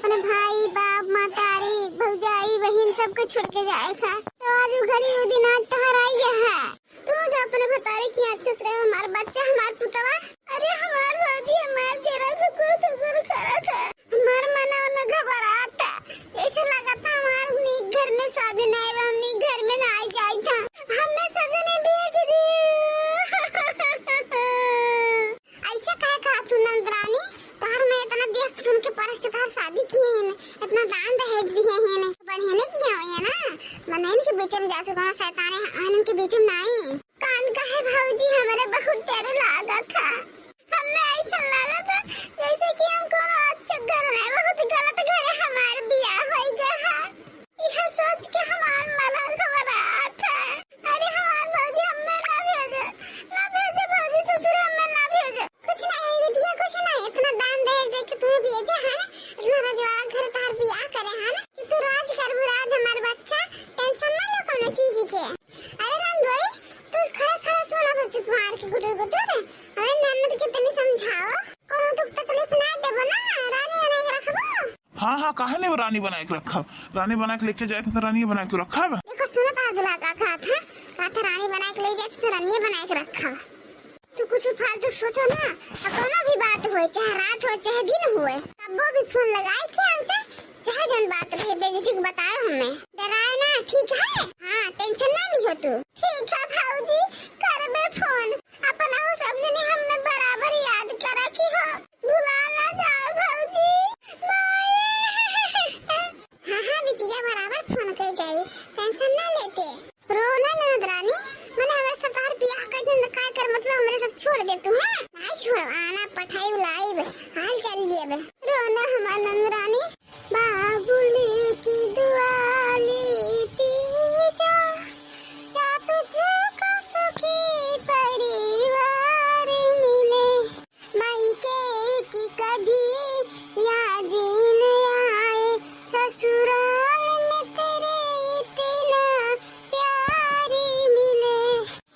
अपने भाई बाप मातारी भौजाई बहन सबको छोड़ के जाए था। तो आज वो घड़ी वो दिन आज तहार आई है। तू जो अपने भतारी की अच्छे से हमार बच्चा हमार पुतवा। अरे हमार भौजी हमार तेरा कुकुर करा था। हमार मना न घबरा था। ऐसे लगा था हमार घर में शादी नहीं है, हमनी घर में ना आ जाए था। हमें सजने भेज दी। ऐसा कहे कहा तू नंदरानी तार में इतना देख सुन के परख के तार शादी की है, इतना दान दहेज दिए हैं, बढ़िया नहीं किया हुआ है ना। मन इनके बीच में जाते कोनो शैतान है इनके बीच में नहीं। कान का है भौजी हमारे बहुत डर लगा था। हमें ऐसा लगा था जैसे कि हम कोनो अच्छा घर में बहुत गलत घर हमारे बियाह हो गया है। यह सोच के हमार मना घबरा था। अरे हमार भौजी हमें ना भेजे भौजी ससुर हमें ना भेजे। कुछ नहीं बिटिया कुछ नहीं, इतना दान दहेज दे के तुम्हें भेजे है ना, इतना रजवाड़ा घर तार बियाह करे है ना कि तू राज कर राज हमार बच्चा टेंशन ना लो कोनो चीज के। अरे नंदोई तू खड़ा सोना तो चुप मार के गुटर। अरे ननद के तनी समझाओ कोनो दुख तकलीफ ना देबो ना, रानी बना के रखबो। हाँ काहे नहीं रानी बना के रखा, रानी बना के लेके जाए तो रानी बना के रखा। देखो सुनो ताजुला का था रानी बना के ले जाए तो रानी बना के रखा। तू कुछ फालतू सोचो ना, कोनो भी बात हो चाहे रात हो चाहे दिन हो, कबो भी फोन लगाए क्या हमसे, चाहे जन बात रहे बेझिझक बताओ हमें, डराए ना ठीक है। हाँ टेंशन ना ली हो तू। ठीक है भौजी करबे फोन, अपन आओ सब जने हमें बराबर याद करा कि हो भुला ना जाओ भौजी। हाँ बिटिया बराबर फोन कर जाई, टेंशन ना लेते। रोना नंदरानी मैंने हमारे सरकार बियाह कर दिन काय कर मतलब हमारे सब छोड़ दे तू है ना, छोड़ आना पठाई बुलाई हाल चल दिए बे। रोना हमार नंदरानी बाबुली की दुआ लेती जा या तुझको सुखी परिवार मिले, मायके की कभी याद न आए, ससुराल में तेरे इतना प्यार मिले,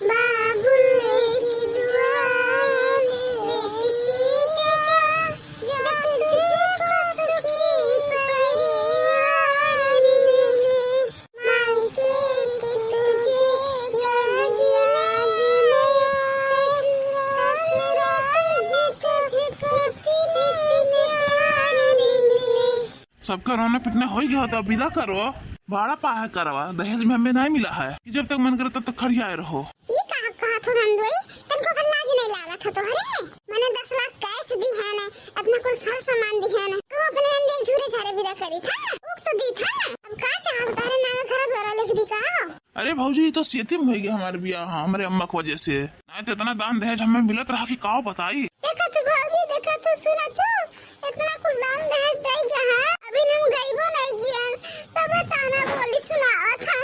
बाबुली की दुआ लेती जा या तुझको सुखी परिवार मिले, मायके की तुझे याद न आए, ससुराल में तुझको इतना प्यार मिले। सबका रोना पिटना हो गया तो विदा करो, भाड़ा पाया करवा, दहेज में हमें नहीं मिला है कि जब तक मन करे तब तक खड़ी आए रहो। ये कहा था नंदोई तनको कल लाज नहीं लगा था तो हरे मैंने 10 लाख कैश दी है ना, अपना कुछ सर सामान दी है ना, तो अपने अंदर झूरे झारे विदा करी था, उक तो दी था। अब का चाहत तारे नाम घर द्वारा लिख दी का। अरे भौजी तो सेतिम हो गया हमारे बियाह हमारे अम्मा की वजह से, नहीं तो इतना दान दहेज हमें मिलत रहा कि का बताई। देखा तो भौजी देखा तो सुना तो इतना कुछ दान दहेज दे गया है, अभी हम गईबो नहीं किया तब ताना बोली सुनावा था।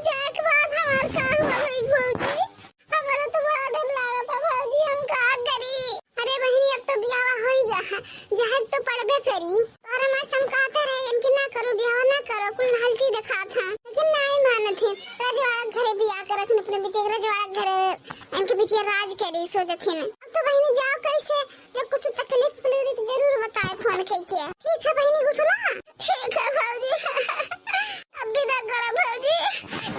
जाके बाद हमार का हुई भौजी, हमारा तो बड़ा डर लगा था भौजी, हम का करी। अरे बहनी अब तो ब्याह हो गया है, जहाज तो पड़बे करी, और मैं समझाते रहे इनके ना करो ब्याह ना करो, कुल हलची दिखा था लेकिन नहीं माने थे। रजवाड़ा घरे ब्याह करत अपने बेटे रजवाड़ा घरे इनके बेटे राज करी सोचत थे। अब तो बहनी जाओ कैसे, जब कुछ तकलीफ पड़े तो जरूर बताए फोन करके। ठीक है बहनी उठला। ठीक है भौजी अब विदा करो भौजी,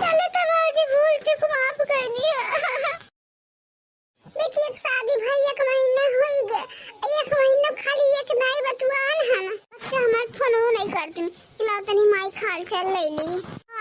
चले तो भौजी भूल चूक माफ कर दिया। बेटी एक शादी भाई 1 महीना हो गया, 1 महीना खाली एक दाई बतुआन है ना, बच्चा हमार फोन हो नहीं करती इला तनी माई हाल चाल ले ली,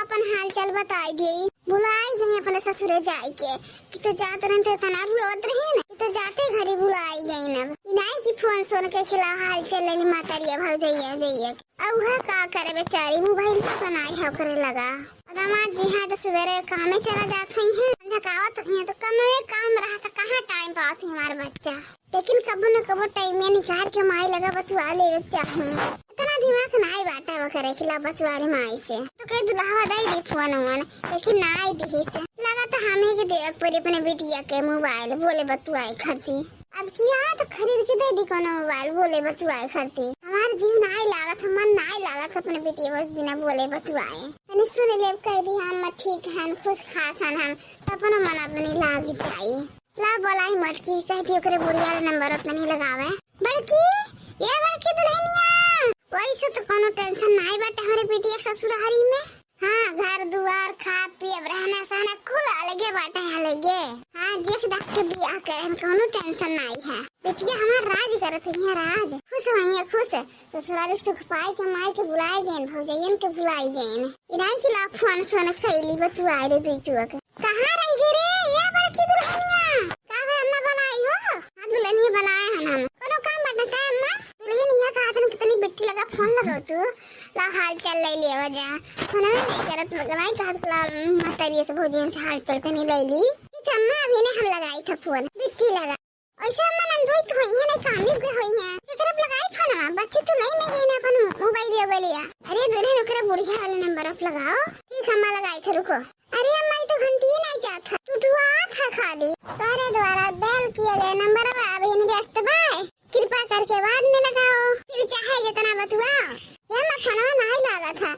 अपन हाल चाल बताई दी, बुलाई गई अपने ससुरे जाए के कि तो जाते रहते तना रोत रही ना, तो जाते घरे बुलाई गई ना, नहीं कि फोन सोन के खिला हाल चाल ले मातारिया भौजैया अब वह का करे बेचारी मोबाइल पर नहीं है करे लगा। दामाद जी है तो सवेरे काम में चला जाते हैं, झकावत है तो कम में काम रहा तो कहाँ टाइम पास है हमारा बच्चा, लेकिन कबो न कबो टाइम में निकाल के माई लगा बतुआ ले चाहिए। इतना दिमाग नहीं बाटा वो करे खिला बतुआ ले माई से, तो कई दुल्हा दे दी फोन वन लेकिन नहीं दी से लगा तो हमें के दे पूरी अपने बिटिया के मोबाइल बोले बतुआए खरती। अब किया तो खरीद के दे दी कोनो मोबाइल बोले बतुआए खरती। हमार जीव नहीं लागत, मन नहीं लागत अपने बेटी बस बिना बोले बतुआए। मैंने सुन ले कह दी हम ठीक है खुश खास हम तो अपना मन अपनी लागी जाई ला बोलाई मटकी कह दी ओकरे बुढ़िया नंबर अपने नहीं लगावे। बड़की ये बड़की दुल्हनिया वैसे तो कोनो टेंशन नहीं बाटे हमारे बेटी के ससुरारी में। हाँ, घर दुआर खा पी अब रहना सहना कुल अलगे बाटे अलगे। हाँ, देख देख के बियाह करे कोनो टेंशन नहीं है। बेटिया हमार राज करत है, राज खुश होइए खुश। ससुरारी सुख पाए के माई के बुलाए गए, भौजयन के बुलाए गए। इनाई के ला फोन सोन खैली बतुआए रे दुइचुआ के। कहां रह गे रे या बड़की दुल्हनिया? काहे अम्मा बनाई हो? हां दुल्हनिया बनाए हन हम। कोनो काम बाटे का अम्मा? दुल्हनिया का हाथ में कितनी बेटी लगा फोन लगाओ तू। ला हाल चल ले लेवा जा। फोन में नहीं करत लगाई का हाथ मातारी से भौजयन से हाल चल के नहीं ले ली। ठीक अम्मा अभी ने हम लगाई था फोन बेटी लगा। ऐसा अम्मा नंदोई तो होई है नहीं कामी के होई है। एकरा लगाई फोन बच्चे तो नहीं ना अपन मोबाइल दे बोलिया। अरे दुल्हन ओकरा बुढ़िया वाले नंबर ऑफ लगाओ। ठीक अम्मा लगाई थे रुको। अरे अम्मा ये तो घंटी ही नहीं जाता टूटुआ था खाली तारे द्वारा डायल किया गया नंबर अब ये व्यस्त बाय कृपा करके बाद में लगाओ फिर चाहे जितना बतुआओ। ये मैं फोनवा नहीं लगा था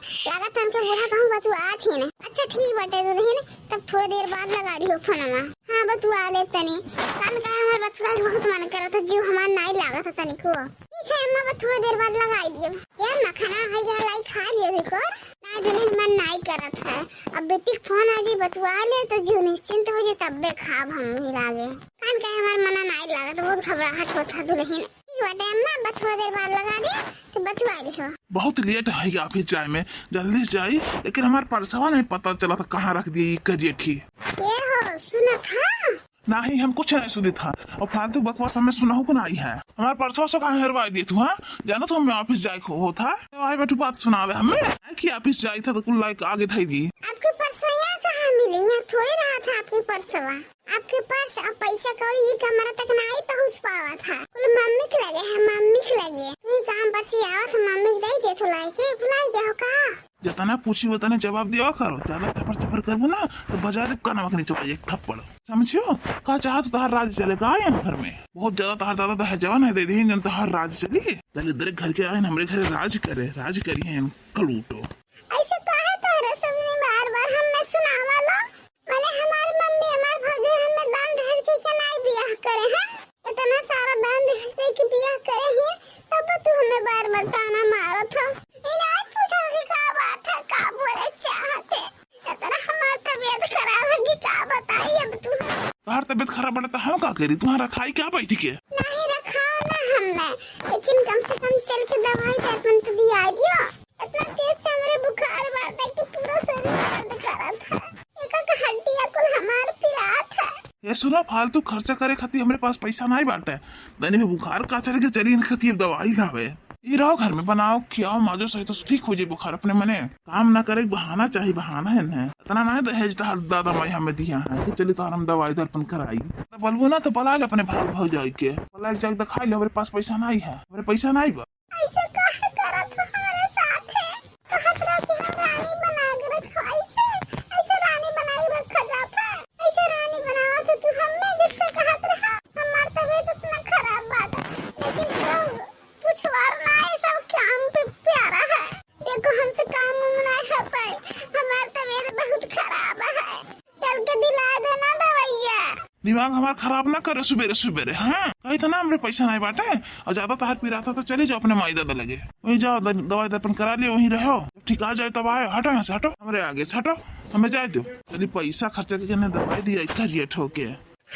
हमके बूढ़ा कहूँ बतुआ थी ना। अच्छा ठीक बाटे दुल्हन तब थोड़ी देर बाद लगा दियो फोनवा। हाँ बतुआ ले तनी कान का हमार बतुआ बहुत मन कर था जीव हमार नहीं लगा था तनी को। ठीक है अम्मा बस थोड़ी देर बाद लगाई दिए। यार मखाना है या लाई खा लियो देखो ना दुल्हन मन नहीं करत है। अब बेटी फोन आ जी बतुआ ले तो जीव निश्चिंत हो जे तब्बे खाब हम ही लागे। कान का हमार मना नहीं लगा तो बहुत घबराहट होता दुल्हन। ठीक बाटे अम्मा बस थोड़ी देर बाद लगा दे तो बतुआ दियो। बहुत लेट है ऑफिस जाए में, जल्दी से जाई। लेकिन हमारे परसवा नहीं पता चला था कहाँ रख दी करिएठी। ये हो सुना था? नहीं हम कुछ नहीं सुनी था और फालतू बकवास हमें सुना को नहीं है। हमारे परसवा से कहाँ हरवाई दिए तू? हाँ जाना तो हमें ऑफिस जाए हो था आई बैठू बात सुनावे हमें कि ऑफिस जाए था तो कुल लाइक आगे था दी। आपके परसवा कहाँ मिली? यहाँ थोड़ी रहा था आपके परसवा। आपके पास अब पैसा कौड़ी ये कमरा तक नहीं पहुँच पावा था। मम्मी के लगे है मम्मी के लगे तुम काम पर से आओ तो मम्मी दे दे तो लाइके बुलाई जाओ का। जितना पूछी उतना जवाब दिया करो। ज्यादा थप्पड़ थप्पड़ करबो ना तो बजा दे कान मखनी चुप एक थप्पड़ समझियो। का चाह तो तहार राज चलेगा यहाँ घर में बहुत ज्यादा तहार दादा दहे जवान है दे दी जन तहार राज चली दलिद्र घर के आए हमरे घर राज करिए कलूटो। ऐसे काहे तोरे सबने बार-बार हमें सुनावा लो? माने हमारी मम्मी हमार भौजी हमें दान दहेज के नहीं बियाह करे हैं। इतना सारा दान दहेज के बियाह करे हैं तब तू हमें बार-बार ताना मारो था। इन्हें पूछो कि का बात है का बोले चाहते। इतना हमारी तबीयत खराब है कि का बताइए अब तू। तहार तबीयत खराब पड़ा तो हम का करी? तुम्हारा खाई क्या बैठी के नहीं रखा ना हमने लेकिन कम से कम चल के दवाई दर्पण तो दिया दियो। इतना तेज से हमारे बुखार मारता कि पूरा शरीर दर्द कर रहा था। एक हड्डियां कुल हमार पिरात है। ये सुनो फालतू खर्चा करे खाती हमारे पास पैसा नहीं बाटे दैनी में बुखार का चले के चली खाती दवाई लावे। ये रहो घर में बनाओ खियाओ माजो सही तो ठीक हो जाए बुखार अपने मने। काम ना करे बहाना चाहिए बहाना है ना इतना ना दहेज दादा माई हमें दिया है कि चली तो हम दवाई दर्पण कराई बोलबो ना तो बला ले अपने भाग भाग जाए के बला जाके दिखाई ले हमारे पास पैसा नहीं है हमारे पैसा नहीं बा। ऐसे काहे करत हो हमारे साथ है? कहत रहा कि हम रानी बना के रखो ऐसे रानी बनाई रखा जाता है। ऐसे रानी बनाओ तो तू हमें जिससे कहत रहा हमार तबीयत इतना खराब बात लेकिन लोग पुछवार ना ये सब काम पे प्यारा है। देखो हमसे काम ना है पाए हमार तबीयत बहुत खराब है चल के दिला देना दवाइया। दिमाग हमारा खराब ना करे सुबेरे सुबेरे। हाँ कही था ना हमारे पैसा नहीं बाटे और ज्यादा तहार पीरा था तो चले जाओ अपने माई दादा लगे वही जाओ दवाई दर्पण करा लियो वहीं रहो ठीक आ जाए तब आए हटो यहाँ से हटो हमारे आगे से हटो हमें जाए दो चलिए पैसा खर्चा करके दवाई दिया करिए ठोके।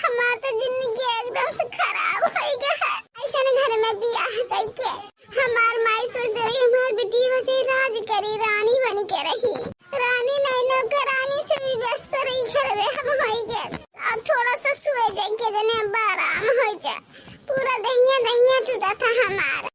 हमार तो जिंदगी एकदम से खराब हो गया है। ऐसा न घर में बियाह करके हमार माई सोच रही हमार बेटी बचे राज करी रानी बनी के रही रानी नहीं नौकरानी से भी व्यस्त रही घर में हम हो गए और थोड़ा सा सोए जाएंगे जने आराम हो जा पूरा दहिया टूटा था हमारा।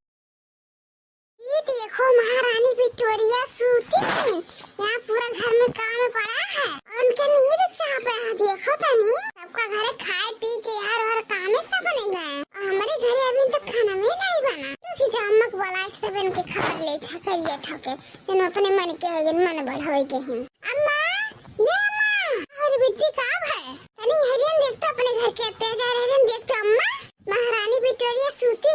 ये देखो महारानी विक्टोरिया सूती यहाँ पूरा घर में काम पड़ा है उनके नींद चाप रहा देखो तनी सबका घर खाए पी के यार और काम सब बने गए हमारे घर अभी तक खाना में नहीं बना क्योंकि जामक वाला सब इनके खबर ले था करिए ठोके जन अपने मन के हो मन बढ़ोई के हैं। अम्मा ये अम्मा और बिट्टी कब है तनी हरियन देखते अपने घर के अत्याचार हरियन देखते अम्मा महारानी विक्टोरिया सूती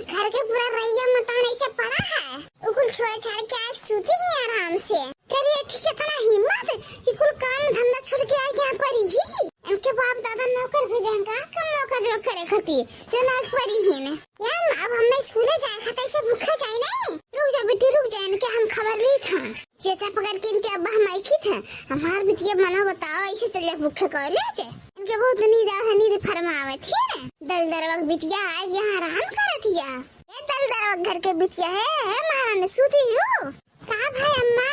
घर के पूरा रैया मकान ऐसे पड़ा है उकुल छोड़ छाड़ के आज सूती ही आराम से करिए ठीक है तना हिम्मत कि कुल काम धंधा छोड़ के आ यहाँ पर ही इनके बाप दादा नौकर भेजेंगे कम नौकर जो करे खती जो ना पड़ी ही ने यार अब हमें स्कूल जाए खाते से भूखा जाए नहीं बच्चा पकड़ के इनके अब्बा हम आई थे हमार बिटिया मना बताओ ऐसे चले भूखे कॉलेज इनके बहुत नींद फरमावे थी दल दरवक बिटिया आ यहाँ आराम करतिया ये दल दरवक घर के बिटिया है महारानी सूती हो का भाई अम्मा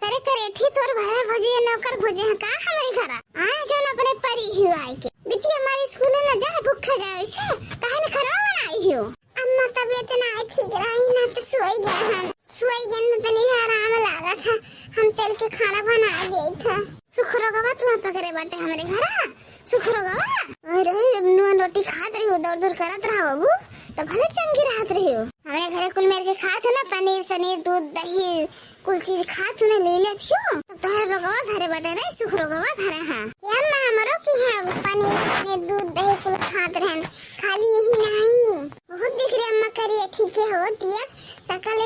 करे थी तोर भाई भोजे नौकर भोजे है का हमारे घर आए जो न अपने परी हुआ आई के बिटिया हमारी स्कूल न जा भूखे जावे से काहे न खरा बनाई हो अम्मा तबीयत ना ठीक रही ना तो सोई गए न तनी आराम लगा था हम चल के खाना बना गए था सुखरो गवा तुम पकड़े बाटे हमारे घर सुखरो गवा अरे नुन रोटी खात रही हो दौड़ करत रहा बाबू तो भले चंगी राहत रही हो हमारे घरे कुल मेरे के खात ना पनीर सनीर दूध दही कुल चीज खात ने ले ले छियो तब तोहरे रोगवा धरे बाटे नहीं सुखरो गवा धरे हां यार ना हमरो की है पनीर सनीर दूध दही कुल खात रहन खाली यही नहीं बहुत दिख रही अम्मा करिए ठीक है हो दिया सकल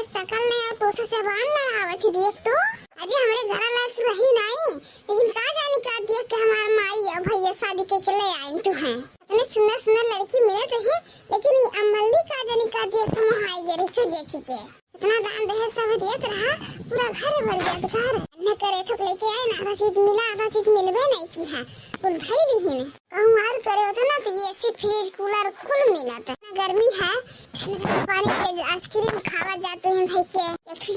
ने तो से जबान लड़ावत थी देख तो अजी हमारे घर लायक रही नहीं लेकिन का जाने का दिया कि हमार माई या भैया शादी के ले आइन तो हैं इतनी सुंदर लड़की मिलत है लेकिन ये अमली का जाने का दिया तुम हाई गरी कर जे ठीक है इतना दान दहेज सब दियत रहा पूरा घर भर गया घर न करे ठोक लेके आए ना आधा चीज मिला आधा चीज मिलबे नहीं की है कुल धई दही ने कहूं मार करे होता ना तो ये एसी फ्रिज कूलर कुल मिलत है गर्मी है पानी के आइसक्रीम खावा जाते हैं भाई के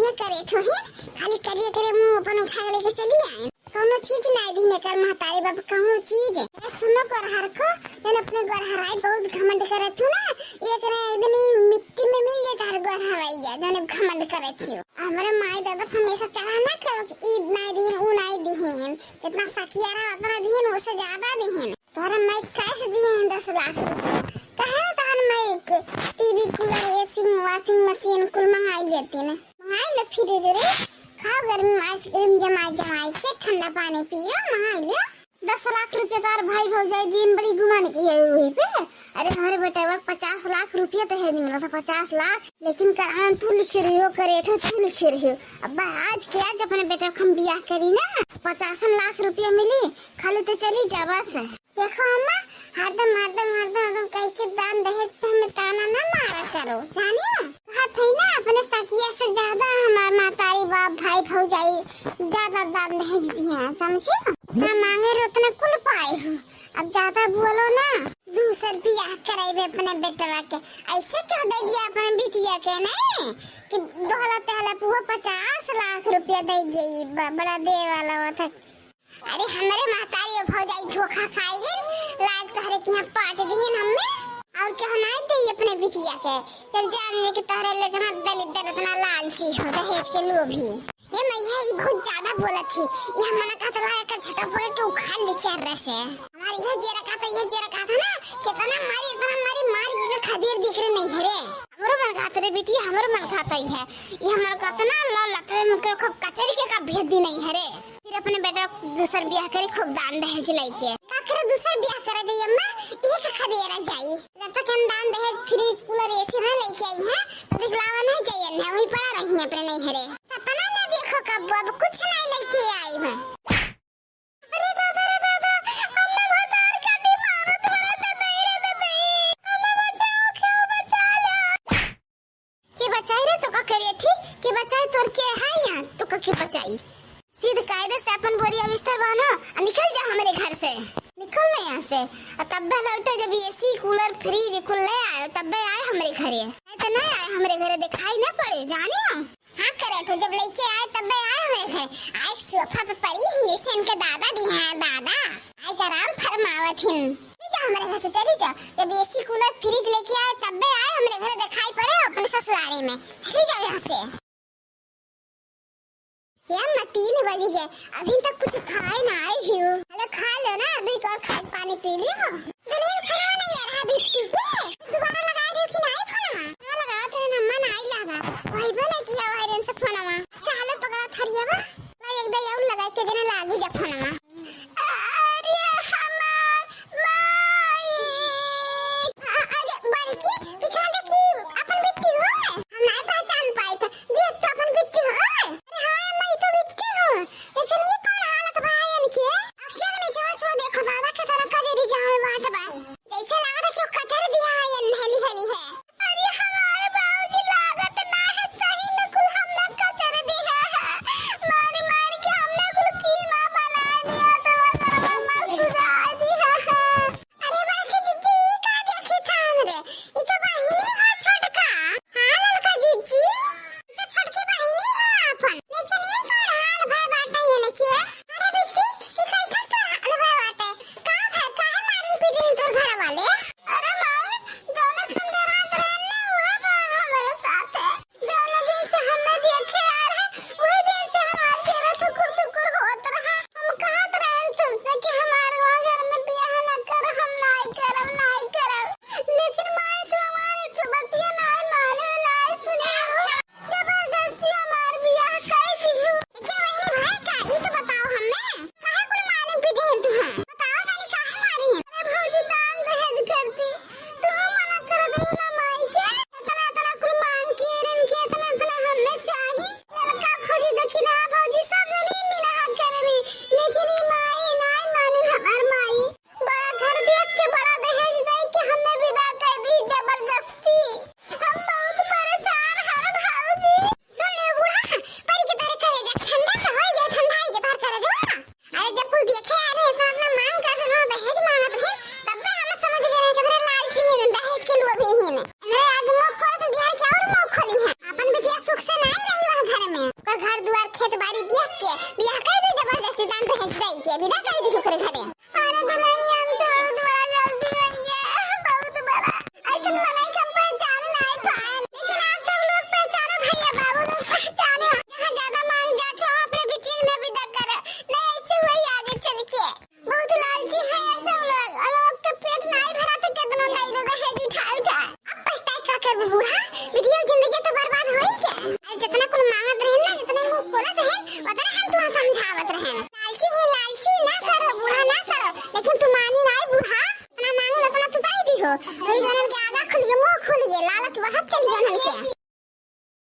ये करे ठो है खाली करिए करे मुंह अपन उठा लेके चली आए कोनो चीज नहीं दी कर महतारी बाप कहूं चीज है सुनो कर हर को जन अपने घर हराई बहुत घमंड करे थू ना एक ने एकदम मिट्टी में मिल जाता हर घर हराई गया जन घमंड करे थी हमारे माई दादा हमेशा चढ़ा ना करो कि ईद नहीं दी ऊ नहीं दी जितना सखिया रहा उतना दी उससे ज्यादा दी तोरा मैं कैसे दिए 10 लाख रुपए कहे तान मैं TV cooler AC washing machine कुल मंगाई देती ने मंगाई ले फिर रे खाओ गर्मी में आइसक्रीम जमाई के ठंडा पानी पियो मंगाई ले 10 लाख रुपए तार भाई भौजाई दिन बड़ी घुमाने की है वही पे अरे हमारे बेटे वक्त 50 लाख रुपया तो है मिला था 50 लाख लेकिन करान तू लिख रही हो करेठो तू लिख रही हो अब आज के आज अपने बेटे को हम बियाह करी ना 50 लाख रुपया मिली खाली तो चली जा बस देखो अम्मा हरदम कह के दान दहेज पे हमें ताना ना मारा करो जानी ना कहा थी ना अपने सखिया से ज्यादा हमार मातारी बाप भाई भौजाई ज्यादा दान दहेज दिया समझी ना मांगे रो उतना कुल पाए हो अब ज्यादा बोलो ना दूसर बियाह कराइबे अपने बेटवा के ऐसे क्यों दे दिया अपने बिटिया के नहीं कि दौलत वो 50 लाख रुपया दे गई बड़ा दे वाला वो था अरे हमारे महतारी भौजाई धोखा खाएगी लाज तोहरे के यहाँ पाट दिए हमें और क्या नहीं दे अपने बिटिया के जब जानने के तोहरे लोग ना दलित इतना लालची हो दहेज के लोभी ये मैया ये बहुत ज्यादा बोला थी ये मना कहता रहा का झटा पड़े तो उखाड़ ले चल रहे से हमारे ये जेरा कहता ना कितना मारी ये खदीर दिख रहे नहीं है रे हमरो मन कहता रे बेटी हमरो मन खाता ही है ये हमारा कहता ना ला लटरे मुके खूब कचरी के का भेद दी नहीं है रे फिर अपने बेटा दूसर ब्याह करे खूब दान दहेज लेके का करे दूसर ब्याह करे दे अम्मा एक खदेरा जाई जब तक हम दान दहेज फ्रिज कूलर एसी ना लेके आई है तो दिखलावा नहीं चाहिए ना वही पड़ा रही है अपने नहीं है रे सपना ना देखो कब अब कुछ नहीं लेके आई मैं अरे दादा अम्मा बहुत और काटी मारो तुम्हारा दही अम्मा बचाओ क्यों बचा लो के बचाई रे तो का करे थी के बचाई तोर के है यहां तो का के बचाई सीधे कायदे से अपन बोरिया बिस्तर बांधो और निकल जा हमारे घर से निकल ना यहाँ से और तब लौटे जब एसी कूलर फ्रिज कुल ले आए तब आए हमारे घरे तो नहीं आए हमारे घरे दिखाई ना पड़े जानी हो हाँ करे तो जब लेके आए तब आए हमारे घर आए सोफा पे पड़ी ही जैसे इनके दादा दी हैं दादा आए आराम फरमावत हिन जा हमारे घर से चली जा जब एसी कूलर फ्रिज लेके आए तब आए हमारे घर दिखाई पड़े अपने ससुराली में चली जाओ यहाँ से यार 3 बज गए अभी तक कुछ खाए ना आई हूँ हेलो खा लो ना अभी और खाए पानी पी लियो जल्दी खाना नहीं यार अभी ठीक है दोबारा लगा रही कि नहीं फोन लगा तेरे नम्मा नहीं लगा वही पे नहीं किया वायरन से फोन चलो पकड़ा थरिया बा मैं एक दे और लगा के देना लागी जा फोन अरे हमार माई अरे बड़की पीछे देखी अपन बिट्टी हो हम नहीं पहचान पाए थे देख तो अपन बिट्टी हो लेकिन ये कौन हालत भाई इनकी अक्षय ने जो देखो दादा के तरह का जेरी जाए बाट देखे आ रहे हैं अपना मांग कर रहे हैं दहेज मांगत है तब हम समझ गए कि तेरे लालची है दहेज के लोभी ही ने अरे आज मुंह खोल के बिहार क्या और मुंह खोली है अपन बिटिया सुख से नहीं रही वहां घर में कर घर दुआर खेत बाड़ी देख के बियाह कर दे जबरदस्ती दान दहेज दे के विदा कर दी ओकरे घरे अरे दुल्हनिया हम तो बहुत बड़ा गलती कर गए बहुत बड़ा ऐसे मनाई का पहचान नहीं पाए लेकिन आप सब लोग पहचानो भैया बाबू लोग पहचाने जहां ज्यादा मांग जा तो अपने बेटी ने विदा करे नहीं ऐसे वही आगे चल के बहुत लालची है ये सब लोग और लोग के पेट नहीं भरा तो कितना नहीं देगा है उठा अब पछताए का कर बूढ़ा बेटियों जिंदगी तो बर्बाद हो ही गया अरे जितना कुल मांगत रहे ना जितने मुंह खोलत है उतना हम तुम्हें समझावत रहे लालची ना करो बूढ़ा ना करो लेकिन तुम मानी नहीं बूढ़ा अपना मांगो अपना तो दे दी हो